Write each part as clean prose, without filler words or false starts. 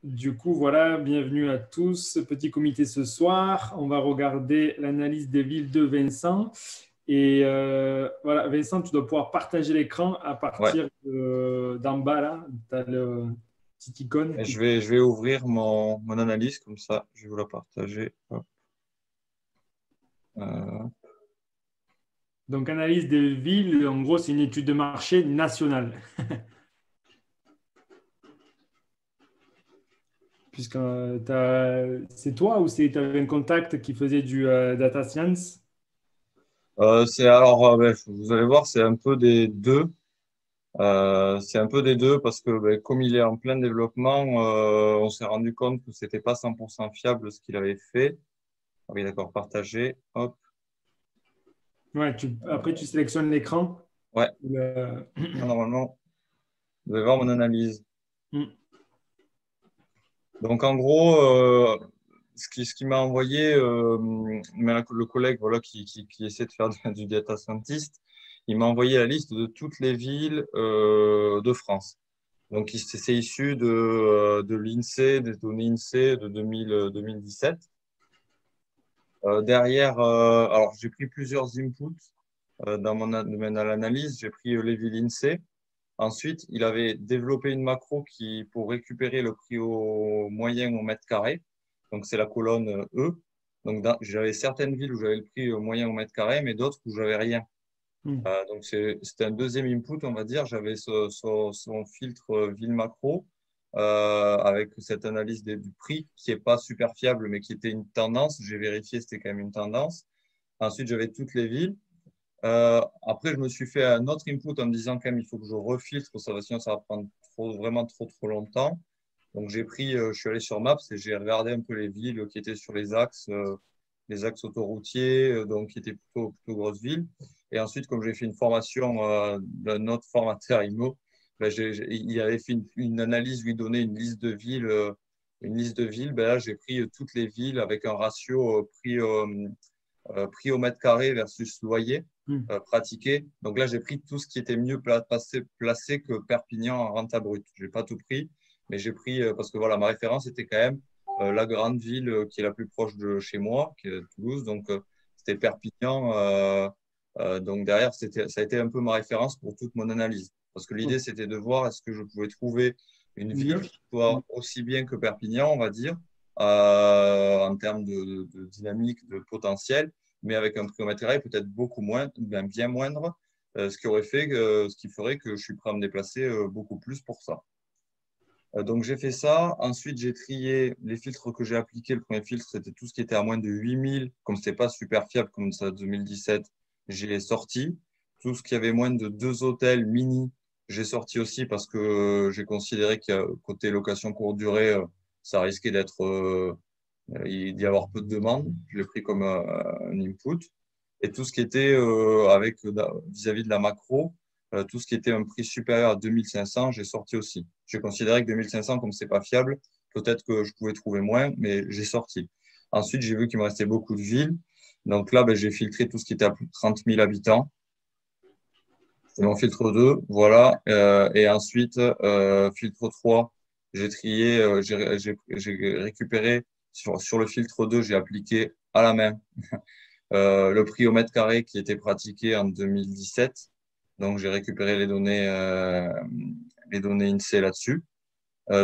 Du coup, voilà, bienvenue à tous. Petit comité ce soir. On va regarder l'analyse des villes de Vincent. Et voilà, Vincent, tu dois pouvoir partager l'écran à Ouais, partir d'en bas là. Tu as le petit icône et qui... je vais ouvrir mon analyse comme ça, je vais vous la partager. Hop. Euh, Donc, analyse des villes, en gros, c'est une étude de marché nationale. Puisque c'est toi ou tu avais un contact qui faisait du data science? vous allez voir, c'est un peu des deux. C'est un peu des deux parce que comme il est en plein développement, on s'est rendu compte que c'était pas 100% fiable ce qu'il avait fait. Ah oui, d'accord, partagé. Hop. Ouais, après, tu sélectionnes l'écran. Ouais, Le- là, normalement, vous allez voir mon analyse. Donc en gros, ce qui m'a envoyé, le collègue voilà, qui essaie de faire du data scientist, il m'a envoyé la liste de toutes les villes de France. Donc c'est issu de l'INSEE, des données INSEE de 2017. Derrière, alors j'ai pris plusieurs inputs dans domaine à l'analyse. J'ai pris les villes INSEE. Ensuite, il avait développé une macro pour récupérer le prix au moyen au mètre carré. Donc, c'est la colonne E. Donc, j'avais certaines villes où j'avais le prix au moyen au mètre carré, mais d'autres où j'avais rien. Donc, c'était un deuxième input, on va dire. J'avais son filtre ville macro avec cette analyse du prix qui est pas super fiable, mais qui était une tendance. J'ai vérifié, c'était quand même une tendance. Ensuite, j'avais toutes les villes. Après, je me suis fait un autre input en me disant quand même il faut que je refiltre, sinon ça va prendre vraiment trop longtemps. Donc je suis allé sur Maps et j'ai regardé un peu les villes qui étaient sur les axes autoroutiers, donc qui étaient plutôt grosses villes. Et ensuite, comme j'ai fait une formation d'un autre formateur IMO, il avait fait une analyse, lui donner une liste de villes. Ben là, j'ai pris toutes les villes avec un ratio prix au mètre carré versus loyer Hmm. pratiqué. Donc là, j'ai pris tout ce qui était mieux placé que Perpignan en renta brut. Je n'ai pas tout pris, mais j'ai pris, parce que voilà, ma référence était quand même la grande ville qui est la plus proche de chez moi, qui est Toulouse. Donc, c'était Perpignan. Donc derrière, ça a été un peu ma référence pour toute mon analyse. Parce que l'idée, c'était de voir est-ce que je pouvais trouver une ville Mieux. qui soit aussi bien que Perpignan, on va dire, en termes de dynamique, de potentiel, mais avec un prix au mètre carré peut-être beaucoup moins, bien moindre, ce qui ferait que je suis prêt à me déplacer beaucoup plus pour ça. Donc j'ai fait ça. Ensuite, j'ai trié les filtres que j'ai appliqués. Le premier filtre, c'était tout ce qui était à moins de 8000. Comme ce n'était pas super fiable comme ça 2017, j'ai sorti. Tout ce qui avait moins de deux hôtels mini, j'ai sorti aussi parce que j'ai considéré que côté location courte durée, ça risquait d'y avoir peu de demandes. Je l'ai pris comme un input. Et tout ce qui était vis-à-vis de la macro, tout ce qui était un prix supérieur à 2500, j'ai sorti aussi. J'ai considéré que 2500, comme c'est pas fiable, peut-être que je pouvais trouver moins, mais j'ai sorti. Ensuite, j'ai vu qu'il me restait beaucoup de villes. Donc là, j'ai filtré tout ce qui était à plus de 30 000 habitants. C'est mon filtre 2, voilà. Et ensuite, filtre 3, j'ai trié, j'ai récupéré sur le filtre 2, j'ai appliqué à la main le prix au mètre carré qui était pratiqué en 2017. Donc, j'ai récupéré les données INSEE là-dessus.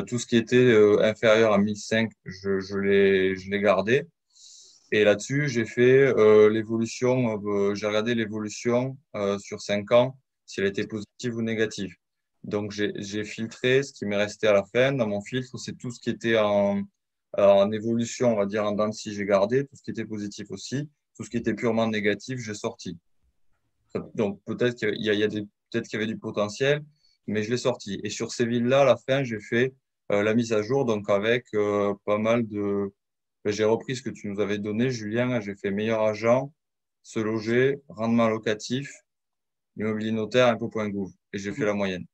Tout ce qui était inférieur à 1005, je l'ai gardé. Et là-dessus, j'ai fait l'évolution, j'ai regardé l'évolution sur 5 ans, si elle était positive ou négative. Donc, j'ai filtré ce qui m'est resté à la fin. Dans mon filtre, c'est tout ce qui était en évolution, on va dire en dents de scie, j'ai gardé. Tout ce qui était positif aussi. Tout ce qui était purement négatif, j'ai sorti. Donc, peut-être qu'il y avait du potentiel, mais je l'ai sorti. Et sur ces villes-là, à la fin, j'ai fait la mise à jour, donc avec pas mal de. J'ai repris ce que tu nous avais donné, Julien. J'ai fait meilleur agent, se loger, rendement locatif, immobilier notaire, impôt.gouv. Et j'ai fait la moyenne.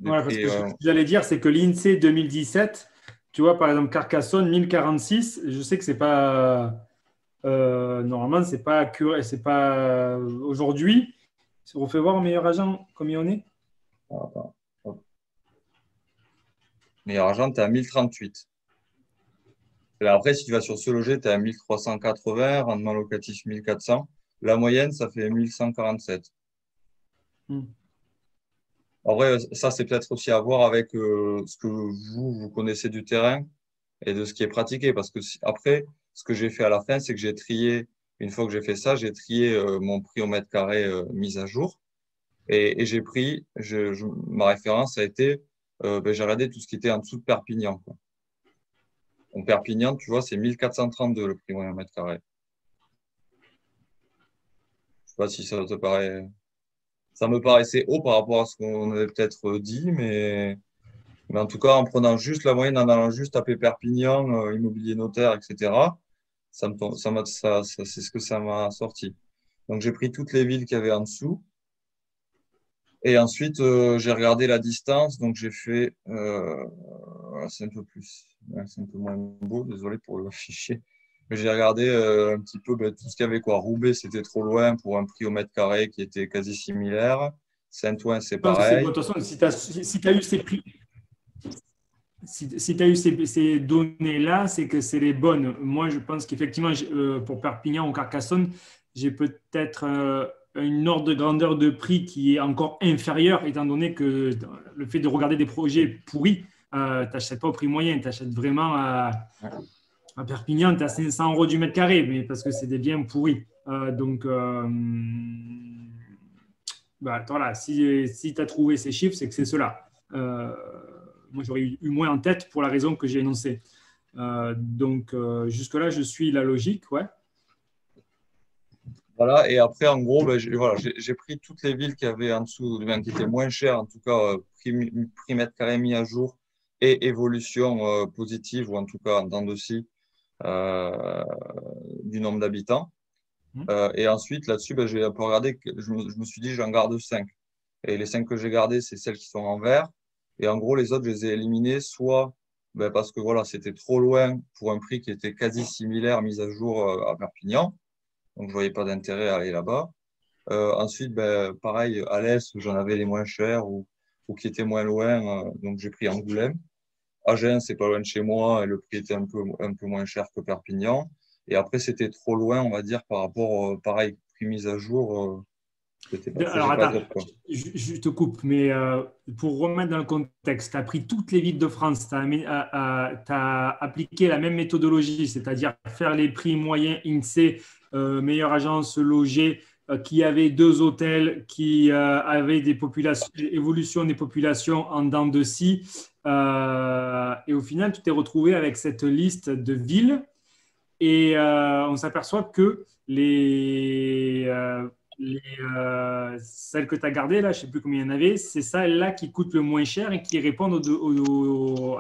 Des Voilà, parce prix, que ce que j'allais dire, c'est que l'INSEE 2017, tu vois, par exemple, Carcassonne, 1046, je sais que c'est pas. Normalement, c'est pas accuré, c'est pas aujourd'hui. On fait voir meilleur agent, combien on est? attends, hop. Meilleur agent, tu es à 1038. Après, si tu vas sur Se Loger, tu es à 1380, rendement locatif 1400. La moyenne, ça fait 1147. Hmm. En vrai, ça, c'est peut-être aussi à voir avec ce que vous connaissez du terrain et de ce qui est pratiqué. Parce que après, ce que j'ai fait à la fin, c'est que j'ai trié, une fois que j'ai fait ça, j'ai trié mon prix au mètre carré mis à jour. Et j'ai pris, ma référence a été, j'ai regardé tout ce qui était en dessous de Perpignan, quoi. Donc, Perpignan, tu vois, c'est 1432 le prix moyen mètre carré. Je sais pas si ça te paraît. Ça me paraissait haut par rapport à ce qu'on avait peut-être dit, mais en tout cas, en prenant juste la moyenne, en allant juste taper Perpignan, immobilier notaire, etc., c'est ce que ça m'a sorti. Donc, j'ai pris toutes les villes qu'il y avait en dessous. Et ensuite, j'ai regardé la distance. Donc, j'ai fait. Voilà, c'est un peu plus. Ouais, c'est un peu moins beau, désolé pour le fichier. Mais j'ai regardé un petit peu tout ce qu'il y avait, quoi. Roubaix, c'était trop loin pour un prix au mètre carré qui était quasi similaire. Saint-Ouen, c'est Je pense que c'est bon. pareil. De toute façon, si tu as eu ces prix, si tu as eu ces données-là, c'est que c'est les bonnes. Moi, je pense qu'effectivement, pour Perpignan ou Carcassonne, j'ai peut-être une ordre de grandeur de prix qui est encore inférieure, étant donné que le fait de regarder des projets pourris, tu n'achètes pas au prix moyen, tu achètes vraiment à Perpignan, tu as 500 euros du mètre carré, mais parce que c'est des biens pourris. Bah, voilà, si tu as trouvé ces chiffres, c'est que c'est cela. Moi, j'aurais eu moins en tête pour la raison que j'ai énoncée. Jusque-là, je suis la logique, ouais. Voilà. Et après, en gros, voilà, j'ai pris toutes les villes qui avaient en dessous, qui étaient moins chères, en tout cas, prix mètre carré mis à jour et évolution positive, ou en tout cas en dents de scie euh, du nombre d'habitants. Et ensuite, là-dessus, j'ai un peu regardé, je me suis dit, j'en garde 5. Et les 5 que j'ai gardées, c'est celles qui sont en vert. Et en gros, les autres, je les ai éliminées, soit parce que voilà, c'était trop loin pour un prix qui était quasi similaire, mis à jour à Perpignan. Donc, je voyais pas d'intérêt à aller là-bas. Ensuite, pareil, à l'Est, j'en avais les moins chers ou qui étaient moins loin. Donc, j'ai pris Angoulême. Agen, c'est pas loin de chez moi et le prix était un peu moins cher que Perpignan. Et après, c'était trop loin, on va dire, par rapport, pareil, prix mise à jour, Alors, c'était pas attends, top, quoi. je te coupe, mais pour remettre dans le contexte, tu as pris toutes les villes de France, tu as appliqué la même méthodologie, c'est-à-dire faire les prix moyens INSEE, meilleure agence logée, qui avait 2 hôtels, qui avaient des populations, évolution des populations en dents de scie. Et au final, tu t'es retrouvé avec cette liste de villes et on s'aperçoit que celles que tu as gardées, là, je ne sais plus combien il y en avait, c'est celles-là qui coûtent le moins cher et qui répondent aux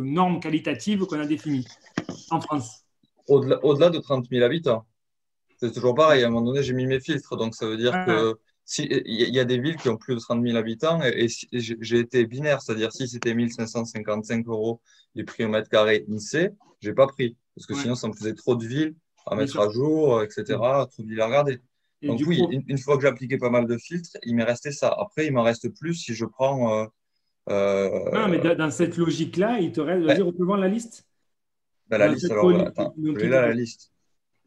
normes qualitatives qu'on a définies en France. Au-delà de 30 000 habitants, c'est toujours pareil. À un moment donné, j'ai mis mes filtres. Donc, ça veut dire Ouais, que si, il y a des villes qui ont plus de 30 000 habitants et j'ai été binaire. C'est-à-dire, si c'était 1555 euros les prix au mètre carré INSEE, j'ai pas pris. Parce que ouais, sinon, ça me faisait trop de villes à bien mettre sûr. à jour, etc. Trop de villes à regarder. Et Donc, du oui, coup, une fois que j'ai appliqué pas mal de filtres, il m'est resté ça. Après, il m'en reste plus si je prends. non, mais Euh, dans cette logique-là, il te reste, vas-y, ben, reprends la liste. la Dans liste, cette alors, logique, attends, donc, je l'ai là, la liste.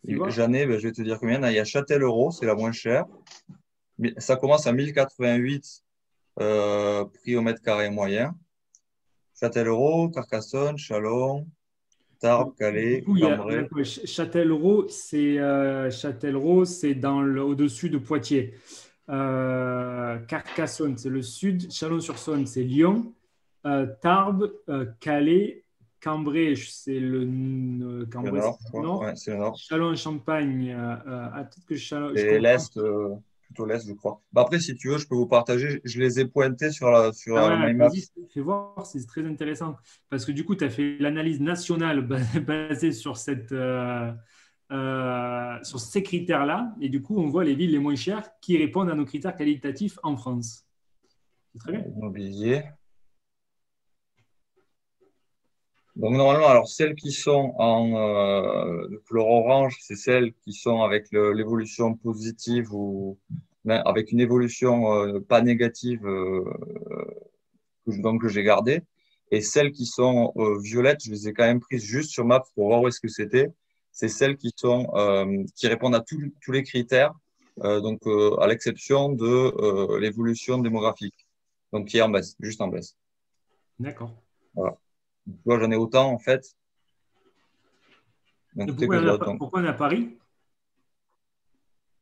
tu vois, J'en ai, je vais te dire combien. Il y a Châtellerault, c'est la moins chère. Mais ça commence à 1088 prix au mètre carré moyen. Châtellerault, Carcassonne, Châlons, Tarbes, du Calais, coup, il y a Cambrai. Châtellerault, c'est au-dessus de Poitiers. Carcassonne, c'est le sud. Chalon-sur-Saône, c'est Lyon. Tarbes, Calais, Cambrai, c'est Le Cambrai, c'est nord, je le crois. nord. Ouais, c'est le nord. Châlons-en-Champagne, peut-être que je Et confonds. l'Est, plutôt l'Est, je crois. Après, si tu veux, je peux vous partager. Je les ai pointés sur Ah ouais, My Maps. vas-y, fais voir, c'est très intéressant. Parce que du coup, tu as fait l'analyse nationale basée sur ces critères-là. Et du coup, on voit les villes les moins chères qui répondent à nos critères qualitatifs en France. C'est très bien. Immobilier. Donc, normalement, alors, celles qui sont en de couleur orange, c'est celles qui sont avec l'évolution positive ou avec une évolution pas négative donc, que j'ai gardée. Et celles qui sont violettes, je les ai quand même prises juste sur Maps pour voir où est-ce que c'était. C'est celles qui répondent à tous les critères, à l'exception de l'évolution démographique, donc qui est en baisse, juste en baisse. D'accord. Voilà. Tu vois, j'en ai autant en fait. Et Donc, pourquoi on est à Paris?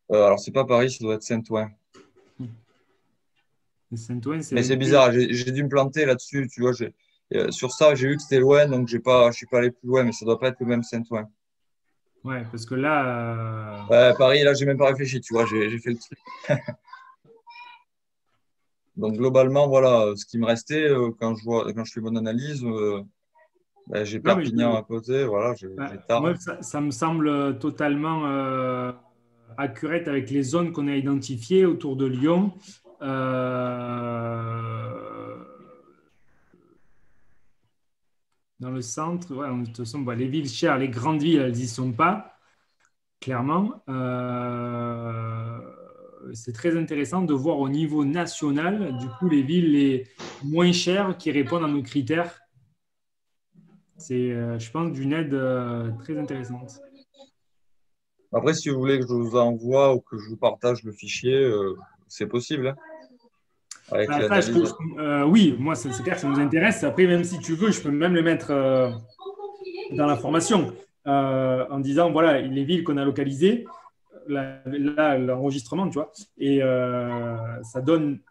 alors, c'est pas Paris, ça doit être Saint-Ouen. Saint-Ouen, c'est Mais même c'est plus. bizarre, j'ai dû me planter là-dessus. Tu vois, sur ça, j'ai vu que c'était loin, donc je suis pas allé plus loin, mais ça doit pas être le même Saint-Ouen. Ouais, parce que là, Ouais, Paris, là, j'ai même pas réfléchi, tu vois, j'ai fait le truc. Donc, globalement, voilà, ce qui me restait quand je fais mon analyse, j'ai non, mais Perpignan à côté, voilà, j'ai moi, Tarbes. ça me semble totalement accurate avec les zones qu'on a identifiées autour de Lyon. Dans le centre, ouais, de toute façon, bah, les villes chères, les grandes villes, elles n'y sont pas, clairement. C'est très intéressant de voir au niveau national, du coup, les villes les moins chères qui répondent à nos critères. C'est, je pense, d'une aide très intéressante. Après, si vous voulez que je vous envoie ou que je vous partage le fichier, c'est possible, hein, avec Bah, ça, l'analyse. oui, moi, c'est clair que ça nous intéresse. Après, même si tu veux, je peux même le mettre dans la formation en disant, voilà, les villes qu'on a localisées, là, l'enregistrement, tu vois, et ça donne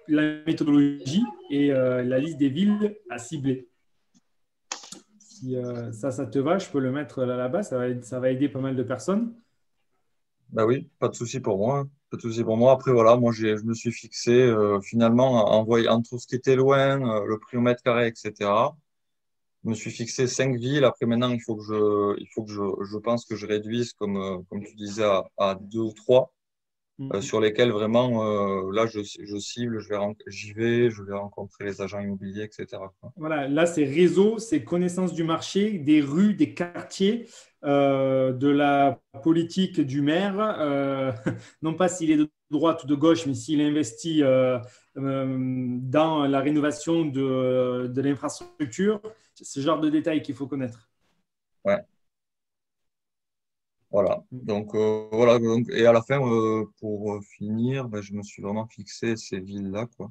la méthodologie et la liste des villes à cibler. Si ça te va, je peux le mettre là-bas, ça va aider pas mal de personnes. Bah oui, pas de souci pour moi, hein. Pas de souci pour moi. Après, voilà, je me suis fixé finalement en voyant tout ce qui était loin, le prix au mètre carré, etc. Je me suis fixé 5 villes. Après, maintenant, il faut que je pense que je réduise, comme tu disais, à 2 ou 3, sur lesquels vraiment, là, je cible, je vais rencontrer les agents immobiliers, etc., quoi. Voilà, là, c'est réseau, c'est connaissance du marché, des rues, des quartiers, de la politique du maire, non pas s'il est de droite ou de gauche, mais s'il investit dans la rénovation de l'infrastructure. C'est ce genre de détails qu'il faut connaître. Ouais, voilà. Voilà. Et à la fin, pour finir, ben, je me suis vraiment fixé ces villes-là, quoi.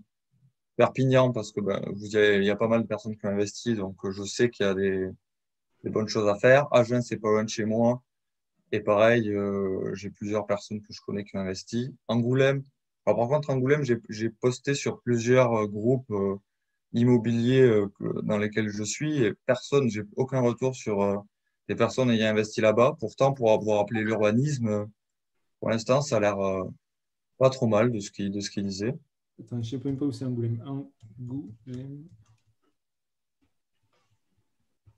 Perpignan, parce que il y a pas mal de personnes qui ont investi, donc je sais qu'il y a des bonnes choses à faire. Agen, c'est pas loin de chez moi. Et pareil, j'ai plusieurs personnes que je connais qui ont investi. Angoulême. Alors, par contre, Angoulême, j'ai posté sur plusieurs groupes immobiliers dans lesquels je suis et j'ai aucun retour sur des personnes ayant investi là-bas. Pourtant, pour avoir appelé l'urbanisme, pour l'instant, ça a l'air pas trop mal de ce qu'il disait. Attends, je ne sais même pas où c'est Angoulême. Angoulême.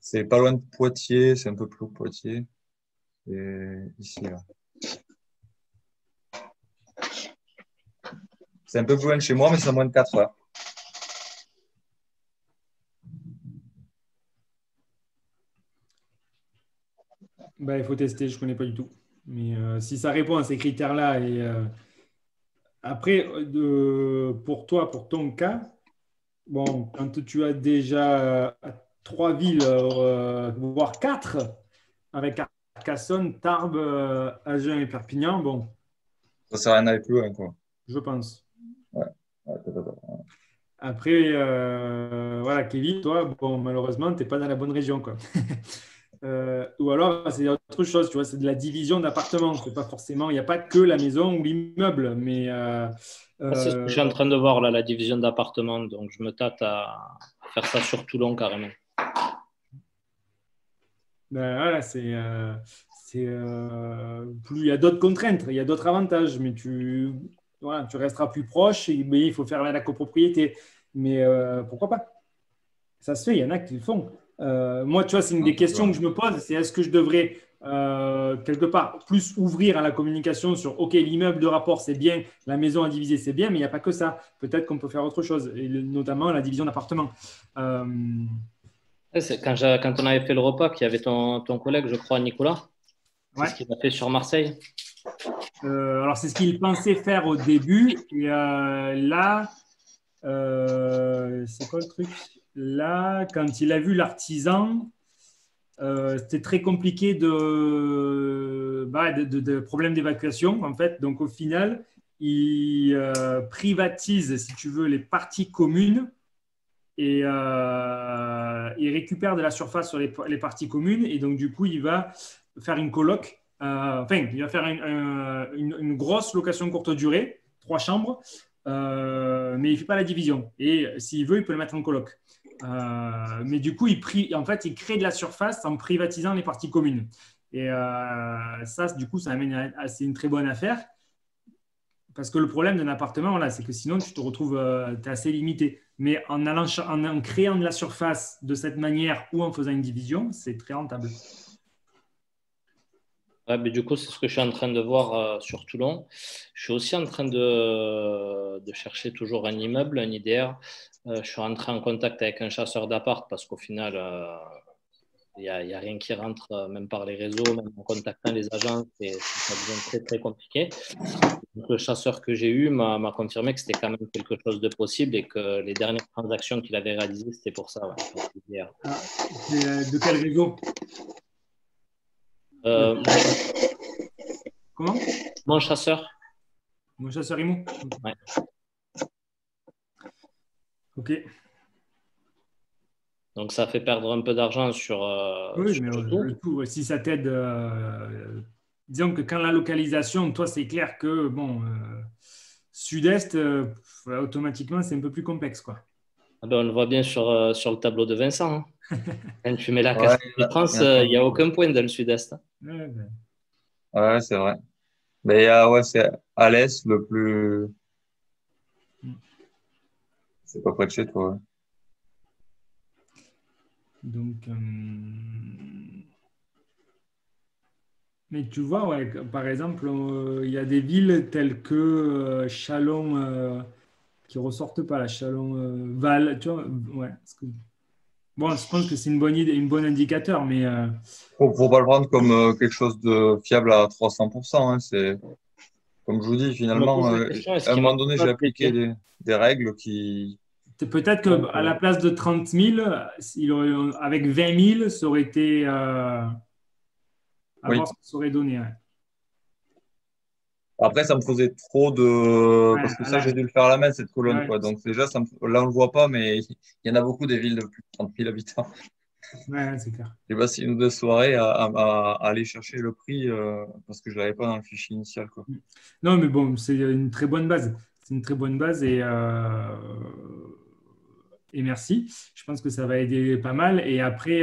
C'est pas loin de Poitiers, c'est un peu plus haut que Poitiers. Et ici, là. C'est un peu plus loin de chez moi, mais c'est à moins de 4 heures. Bah, il faut tester, je ne connais pas du tout. Mais si ça répond à ces critères-là, et après, pour toi, pour ton cas, bon, quand tu as déjà 3 villes, voire 4, avec Carcassonne, Tarbes, Agen et Perpignan, bon, Ça sert à rien d'aller plus loin, quoi. je pense. Ouais. Ouais, ouais. Après, voilà, Kevin, toi, bon, malheureusement, tu n'es pas dans la bonne région, quoi. Ou alors, c'est autre chose, tu vois, c'est de la division d'appartements. C'est pas forcément, il n'y a pas que la maison ou l'immeuble, mais C'est ce que je suis en train de voir là, la division d'appartements. Donc, je me tâte à faire ça sur Toulon carrément. ben, voilà, plus il y a d'autres contraintes, il y a d'autres avantages, mais voilà, tu resteras plus proche. Mais il faut faire la copropriété. Mais pourquoi pas? Ça se fait, il y en a qui le font. Moi, tu vois, c'est une des questions que je me pose, c'est est-ce que je devrais quelque part plus ouvrir à la communication sur, OK, l'immeuble de rapport, c'est bien, la maison à diviser, c'est bien, mais il n'y a pas que ça. Peut-être qu'on peut faire autre chose, et notamment la division d'appartements. C'est quand on avait fait le repas, qu'il y avait ton collègue, je crois, Nicolas. C'est Ouais. ce qu'il a fait sur Marseille. Alors, c'est ce qu'il pensait faire au début. Et là, c'est quoi le truc? là, quand il a vu l'artisan, c'était très compliqué de problèmes d'évacuation, en fait. Donc, au final, il privatise, si tu veux, les parties communes et il récupère de la surface sur les parties communes. Et donc, du coup, il va faire une coloc. Il va faire une grosse location courte durée, 3 chambres, mais il ne fait pas la division. Et s'il veut, il peut le mettre en coloc. Mais du coup, en fait, il crée de la surface en privatisant les parties communes. Et ça, du coup, ça amène c'est une très bonne affaire. Parce que le problème d'un appartement, voilà, c'est que sinon, tu te retrouves, tu es assez limité. Mais en créant de la surface de cette manière ou en faisant une division, c'est très rentable. Ouais, mais du coup, c'est ce que je suis en train de voir sur Toulon. Je suis aussi en train de chercher toujours un immeuble, un IDR. Je suis rentré en contact avec un chasseur d'appart parce qu'au final, il n'y a rien qui rentre, même par les réseaux, même en contactant les agents, ça devient très, très compliqué. Donc, le chasseur que j'ai eu m'a confirmé que c'était quand même quelque chose de possible et que les dernières transactions qu'il avait réalisées, c'était pour ça. Ouais. De quel réseau? Euh, Comment? Mon chasseur. Mon chasseur IMO? Ouais. Ok. Donc, ça fait perdre un peu d'argent Oui, sur mais le tout. le tout, si ça t'aide, disons que quand la localisation, toi, c'est clair que, bon, sud-est, automatiquement, c'est un peu plus complexe, quoi. Ah ben, on le voit bien sur le tableau de Vincent. Hein. Quand tu mets la Ouais, carte de France, il n'y a aucun point dans le sud-est. Hein. Ouais, ben. ouais, c'est vrai. Mais ouais, c'est à l'est le plus. C'est pas près de chez toi. Ouais. Donc, mais tu vois, ouais, par exemple, il y a des villes telles que Chalon, qui ressortent pas, la Chalon, Val, tu vois, ouais. Bon, je pense que c'est une bonne idée, une bonne indicateur, mais Faut pas le prendre comme quelque chose de fiable à 300%. Hein. C'est, comme je vous dis, Je me finalement, pose la question, est-ce à un qu'il moment manque donné, j'ai pas de appliqué métier? des règles qui. peut-être Donc, qu'à la place de 30 000, avec 20 000, ça aurait été à oui. voir ce que ça aurait donné. Ouais. Après, ça me faisait trop de. Ouais, Parce que ça, j'ai dû le faire à la main, cette colonne, ouais, quoi. Donc, déjà, là, on le voit pas, mais il y en a beaucoup des villes de plus de 30 000 habitants. ouais, c'est clair. J'ai passé une ou deux soirées à aller chercher le prix parce que je l'avais pas dans le fichier initial, quoi. Non, mais bon, c'est une très bonne base. C'est une très bonne base et merci. Je pense que ça va aider pas mal. Et après,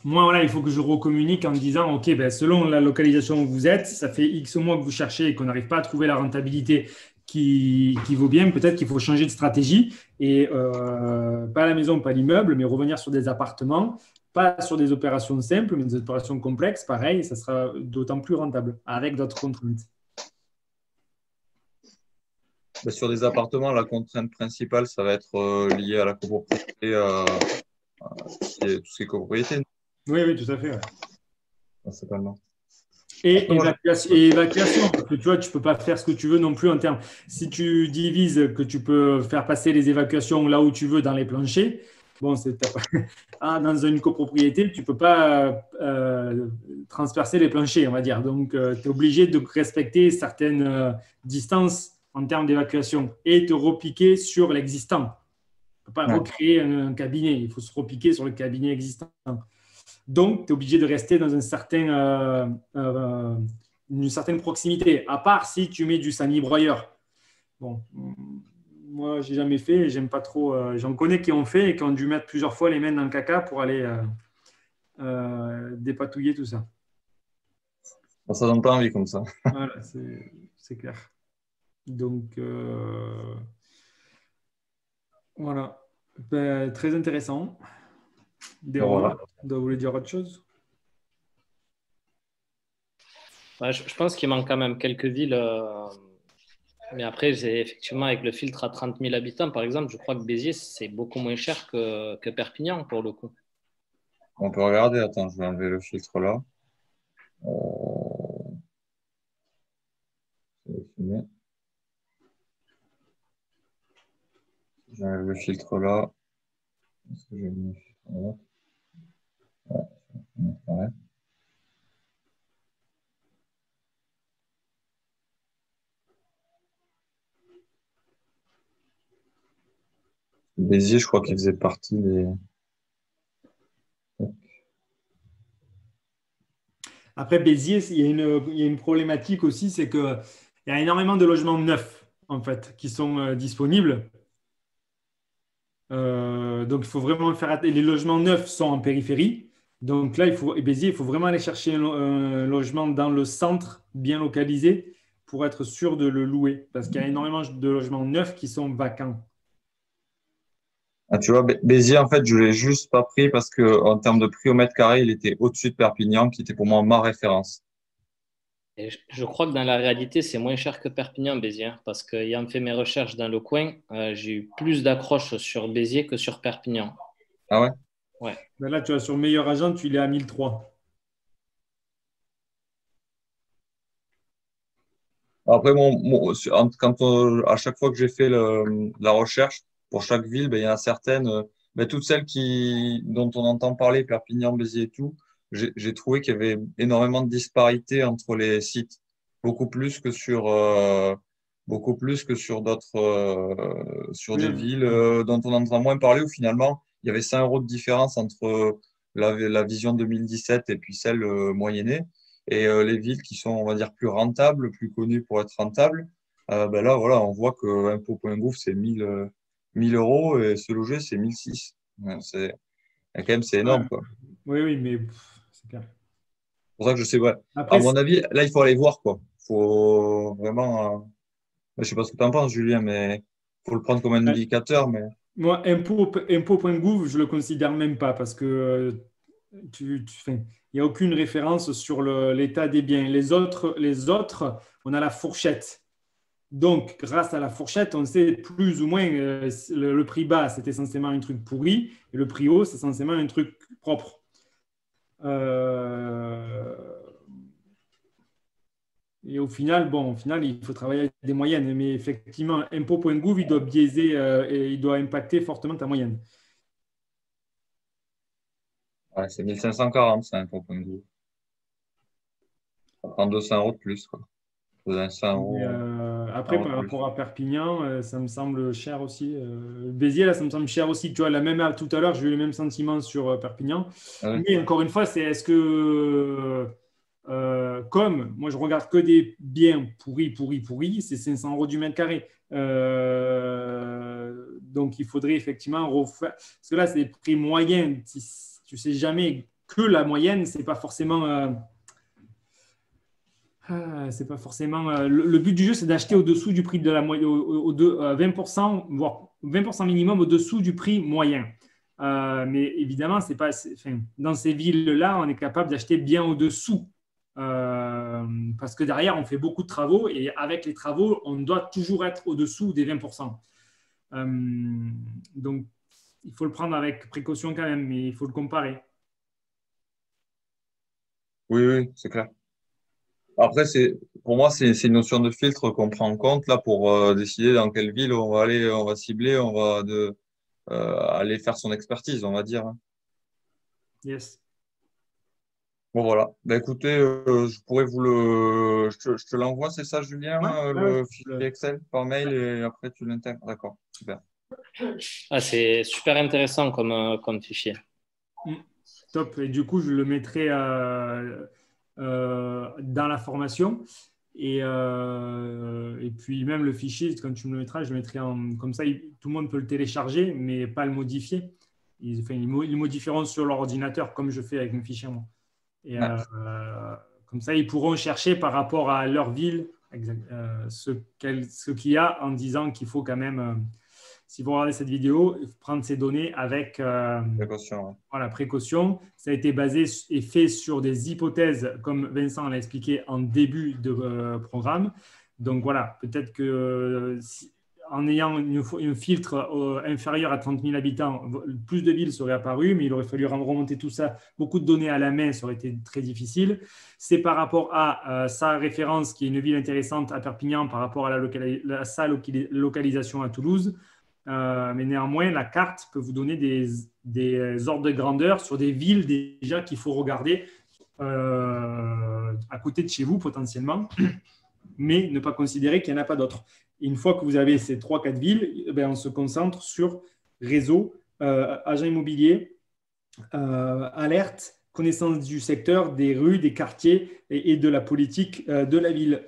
moi, voilà, il faut que je recommunique en disant, OK, ben, selon la localisation où vous êtes, ça fait X mois que vous cherchez et qu'on n'arrive pas à trouver la rentabilité qui vaut bien. Peut-être qu'il faut changer de stratégie et pas la maison, pas l'immeuble, mais revenir sur des appartements, pas sur des opérations simples, mais des opérations complexes. Pareil, ça sera d'autant plus rentable avec d'autres contraintes. Bah, sur des appartements, la contrainte principale, ça va être lié à la copropriété, tout ce qui est copropriété, Oui, oui, tout à fait. Ouais. principalement. Et Après, moi, évacuation, parce que tu vois, tu peux pas faire ce que tu veux non plus en termes. Si tu divises, que tu peux faire passer les évacuations là où tu veux dans les planchers, bon, dans une copropriété, tu peux pas transpercer les planchers, on va dire. Donc, tu es obligé de respecter certaines distances en termes d'évacuation et te repiquer sur l'existant. Tu ne peux pas ouais. recréer un cabinet, il faut se repiquer sur le cabinet existant. Donc, tu es obligé de rester dans une certaine proximité, à part si tu mets du sanibroyeur. Bon, moi, j'ai jamais fait, j'aime pas trop. J'en connais qui ont fait et qui ont dû mettre plusieurs fois les mains dans le caca pour aller dépatouiller tout ça. Bon, ça donne pas envie comme ça. Voilà, c'est clair. Donc, voilà. Ben, très intéressant. Des Bon, voilà. remarques? Vous voulez dire autre chose? Ouais, je pense qu'il manque quand même quelques villes. Mais après, effectivement, avec le filtre à 30 000 habitants, par exemple, je crois que Béziers, c'est beaucoup moins cher que Perpignan, pour le coup. On peut regarder. Attends, je vais enlever le filtre là. Euh, sélectionner. J'enlève le filtre là. Est-ce que j'ai mis ouais. Ouais. Béziers, je crois qu'il faisait partie des. Après, Béziers, il y a une problématique aussi, c'est qu'il y a énormément de logements neufs, en fait, qui sont disponibles. Donc, il faut vraiment les logements neufs sont en périphérie. Donc là, et Béziers, il faut vraiment aller chercher un logement dans le centre, bien localisé, pour être sûr de le louer. Parce qu'il y a énormément de logements neufs qui sont vacants. Ah, tu vois, Béziers, en fait, je l'ai juste pas pris parce que en termes de prix au mètre carré, il était au-dessus de Perpignan, qui était pour moi ma référence. Et je crois que dans la réalité, c'est moins cher que Perpignan, Béziers, hein, parce qu'ayant fait mes recherches dans le coin, j'ai eu plus d'accroches sur Béziers que sur Perpignan. Ah ouais? Ouais. Mais là, tu vois, sur Meilleur Agent, tu l'es à 1003. Après, à chaque fois que j'ai fait la recherche pour chaque ville, ben, il y en a certaines, toutes celles dont on entend parler, Perpignan, Béziers et tout, j'ai trouvé qu'il y avait énormément de disparités entre les sites, beaucoup plus que sur d'autres, sur des Oui, villes dont on entend moins parler, où finalement il y avait 5 euros de différence entre la vision 2017 et puis celle moyennée. Et les villes qui sont, on va dire, plus rentables, plus connues pour être rentables, ben là, voilà, on voit que impôt.gouv, c'est 1000 euros et se loger, c'est 1006. Ouais, quand même, c'est ouais. énorme, quoi. Oui, oui, mais c'est clair. C'est pour ça que je sais, ouais. À Après, mon avis, là, il faut aller voir, quoi. Faut vraiment, je sais pas ce que tu en penses, Julien, mais faut le prendre comme un indicateur, mais moi, impôt.gouv, je le considère même pas parce que il n'y a aucune référence sur l'état des biens. Les autres, on a la fourchette. Donc, grâce à la fourchette, on sait plus ou moins le prix bas, c'est essentiellement un truc pourri, et le prix haut, c'est essentiellement un truc propre. Euh, et au final, il faut travailler avec des moyennes. Mais effectivement, impôt.gouv, il doit biaiser et il doit impacter fortement ta moyenne. ouais, c'est 1540, c'est impôt.gouv. Ça prend 200 euros de plus, quoi. 100 Mais, euros, 100 après, euros de par plus. rapport à Perpignan, ça me semble cher aussi. Béziers, là, ça me semble cher aussi. Tu vois, tout à l'heure, j'ai eu le même sentiment sur Perpignan. Ah ouais. Mais encore une fois, c'est est-ce que, comme moi, je regarde que des biens pourris, pourris, pourris, c'est 500 euros du mètre carré. Donc, il faudrait effectivement refaire. Parce que là, c'est des prix moyens. Si tu sais jamais que la moyenne, c'est pas forcément. C'est pas forcément. Le but du jeu, c'est d'acheter au-dessous du prix de la moyenne, 20%, voire 20% minimum au-dessous du prix moyen. Mais évidemment, dans ces villes-là, on est capable d'acheter bien au-dessous. Parce que derrière, on fait beaucoup de travaux et avec les travaux, on doit toujours être au-dessous des 20%. Donc, il faut le prendre avec précaution quand même, mais il faut le comparer. Oui, oui, c'est clair. Après, pour moi, c'est une notion de filtre qu'on prend en compte là pour décider dans quelle ville on va aller, on va cibler, aller faire son expertise, on va dire, hein. Yes. Bon, voilà. Ben, écoutez, je te l'envoie, c'est ça, Julien, Ouais, ouais, le fichier Excel par mail et après tu l'intègres. D'accord, super. Ah, c'est super intéressant comme fichier. Mm. Top. Et du coup, je le mettrai dans la formation. Et puis, même le fichier, quand tu me le mettras, je le mettrai comme ça, tout le monde peut le télécharger, mais pas le modifier. Ils le modifieront sur leur ordinateur, comme je fais avec mes fichiers, moi. Et Ouais. comme ça, ils pourront chercher par rapport à leur ville ce qu'il y a en disant qu'il faut quand même, si vous regardez cette vidéo, prendre ces données avec Précaution, ouais. voilà, précaution. Ça a été basé et fait sur des hypothèses, comme Vincent l'a expliqué en début de programme. Donc voilà, peut-être que en ayant un filtre inférieur à 30 000 habitants, plus de villes seraient apparues, mais il aurait fallu remonter tout ça. Beaucoup de données à la main, ça aurait été très difficile. C'est par rapport à sa référence, qui est une ville intéressante à Perpignan, par rapport à sa localisation à Toulouse. mais néanmoins, la carte peut vous donner des ordres de grandeur sur des villes déjà qu'il faut regarder à côté de chez vous potentiellement, mais ne pas considérer qu'il n'y en a pas d'autres. Et une fois que vous avez ces 3-4 villes, on se concentre sur réseau, agent immobilier, alerte, connaissance du secteur, des rues, des quartiers et de la politique de la ville.